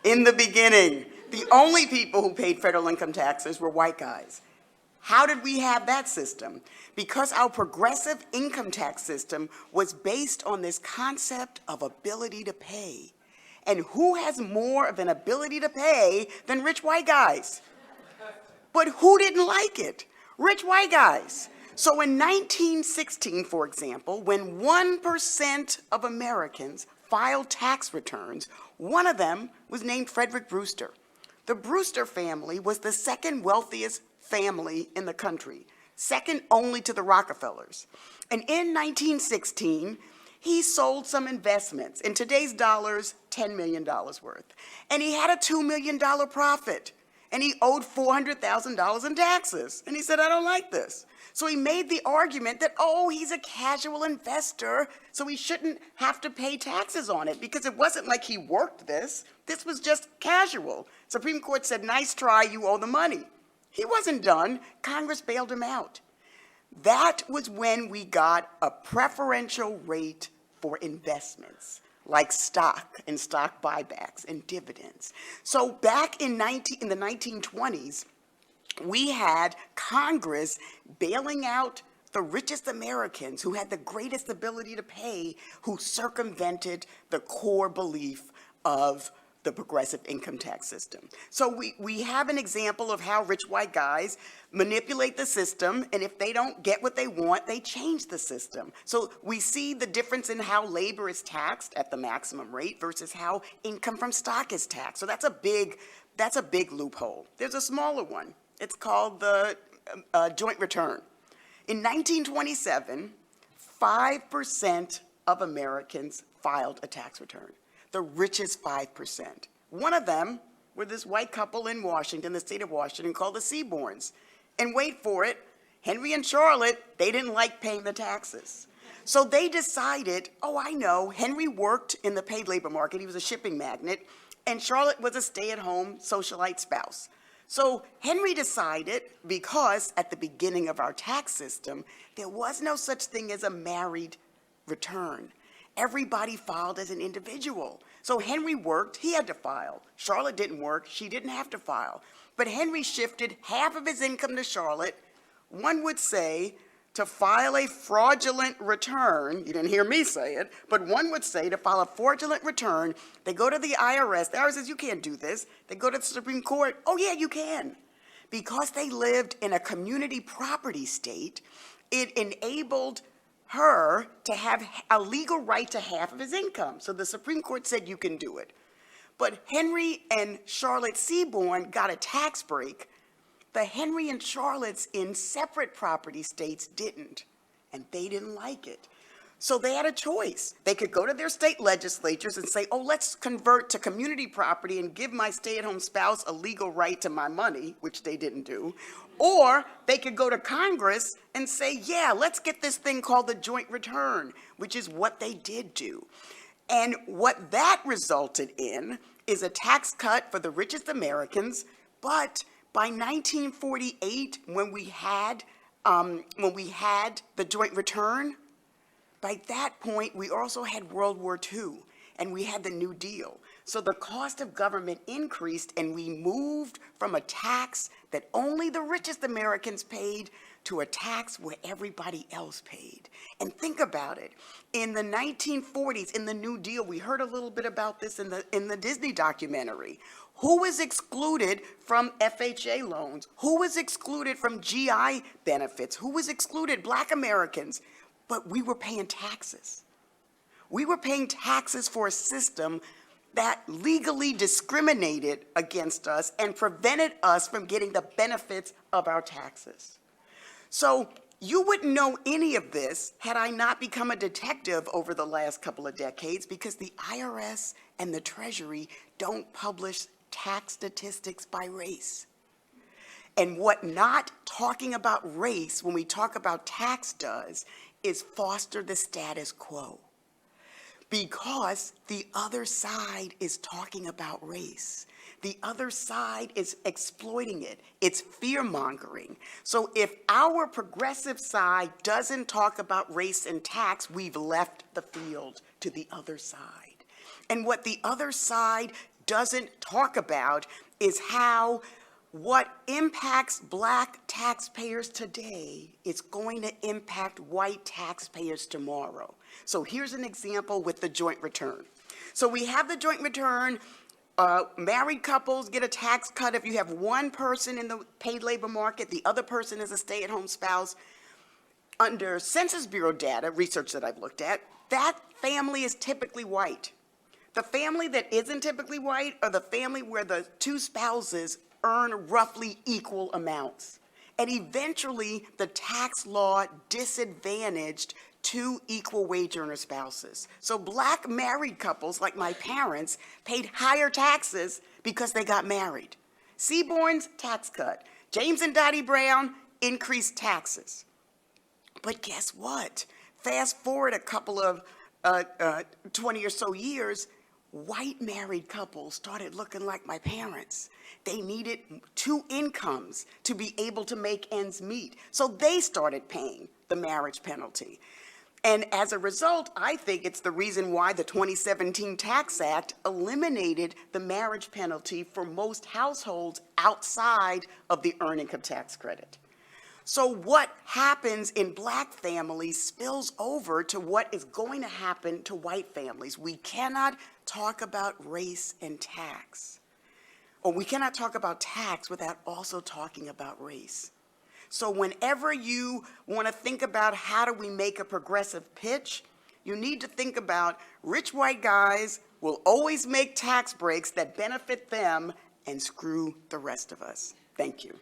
In the beginning, the only people who paid federal income taxes were white guys. How did we have that system? Because our progressive income tax system was based on this concept of ability to pay. And who has more of an ability to pay than rich white guys? But who didn't like it? Rich white guys. So in 1916, for example, when 1% of Americans filed tax returns, one of them was named Frederick Brewster. The Brewster family was the second wealthiest family in the country, second only to the Rockefellers. And in 1916, he sold some investments, in today's dollars, $10 million worth. And he had a $2 million profit. And he owed $400,000 in taxes. And he said, I don't like this. So he made the argument that, oh, he's a casual investor, so he shouldn't have to pay taxes on it, because it wasn't like he worked this. This was just casual. Supreme Court said, nice try, you owe the money. He wasn't done. Congress bailed him out. That was when we got a preferential rate for investments, like stock and stock buybacks and dividends. So back in the 1920s, we had Congress bailing out the richest Americans who had the greatest ability to pay, who circumvented the core belief of the progressive income tax system. So we have an example of how rich white guys manipulate the system, and if they don't get what they want, they change the system. So we see the difference in how labor is taxed at the maximum rate versus how income from stock is taxed. So that's a big loophole. There's a smaller one. It's called the joint return. In 1927, 5% of Americans filed a tax return. The richest 5%. One of them were this white couple in Washington, the state of Washington, called the Seaborns. And wait for it, Henry and Charlotte, they didn't like paying the taxes. So they decided, oh, I know, Henry worked in the paid labor market, he was a shipping magnate, and Charlotte was a stay-at-home socialite spouse. So Henry decided, because at the beginning of our tax system, there was no such thing as a married return. Everybody filed as an individual. So Henry worked, he had to file. Charlotte didn't work, she didn't have to file. But Henry shifted half of his income to Charlotte. One would say to file a fraudulent return, you didn't hear me say it, but one would say to file a fraudulent return, they go to the IRS says, you can't do this. They go to the Supreme Court, oh yeah, you can. Because they lived in a community property state, it enabled her to have a legal right to half of his income. So the Supreme Court said you can do it. But Henry and Charlotte Seaborn got a tax break. The Henry and Charlottes in separate property states didn't, and they didn't like it. So they had a choice. They could go to their state legislatures and say, oh, let's convert to community property and give my stay-at-home spouse a legal right to my money, which they didn't do. Or they could go to Congress and say, yeah, let's get this thing called the joint return, which is what they did do. And what that resulted in is a tax cut for the richest Americans. But by 1948, when we had the joint return, by that point, we also had World War II, and we had the New Deal. So the cost of government increased, and we moved from a tax that only the richest Americans paid to a tax where everybody else paid. And think about it. In the 1940s, in the New Deal, we heard a little bit about this in the Disney documentary. Who was excluded from FHA loans? Who was excluded from GI benefits? Who was excluded? Black Americans. But we were paying taxes. We were paying taxes for a system that legally discriminated against us and prevented us from getting the benefits of our taxes. So you wouldn't know any of this had I not become a detective over the last couple of decades, because the IRS and the Treasury don't publish tax statistics by race. And what not talking about race when we talk about tax does is foster the status quo, because the other side is talking about race. The other side is exploiting it. It's fear-mongering. So if our progressive side doesn't talk about race and tax, we've left the field to the other side. And what the other side doesn't talk about is how what impacts Black taxpayers today is going to impact white taxpayers tomorrow. So here's an example with the joint return. So we have the joint return. Married couples get a tax cut if you have one person in the paid labor market, the other person is a stay-at-home spouse. Under Census Bureau data, research that I've looked at, that family is typically white. The family that isn't typically white are the family where the two spouses earn roughly equal amounts. And eventually, the tax law disadvantaged two equal wage earner spouses. So Black married couples, like my parents, paid higher taxes because they got married. Seaborn's tax cut. James and Dottie Brown increased taxes. But guess what? Fast forward a couple of 20 or so years, white married couples started looking like my parents. They needed two incomes to be able to make ends meet. So they started paying the marriage penalty. And as a result, I think it's the reason why the 2017 Tax Act eliminated the marriage penalty for most households outside of the earned income tax credit. So what happens in Black families spills over to what is going to happen to white families. We cannot talk about race and tax, or we cannot talk about tax without also talking about race. So whenever you want to think about how do we make a progressive pitch, you need to think about rich white guys will always make tax breaks that benefit them and screw the rest of us. Thank you.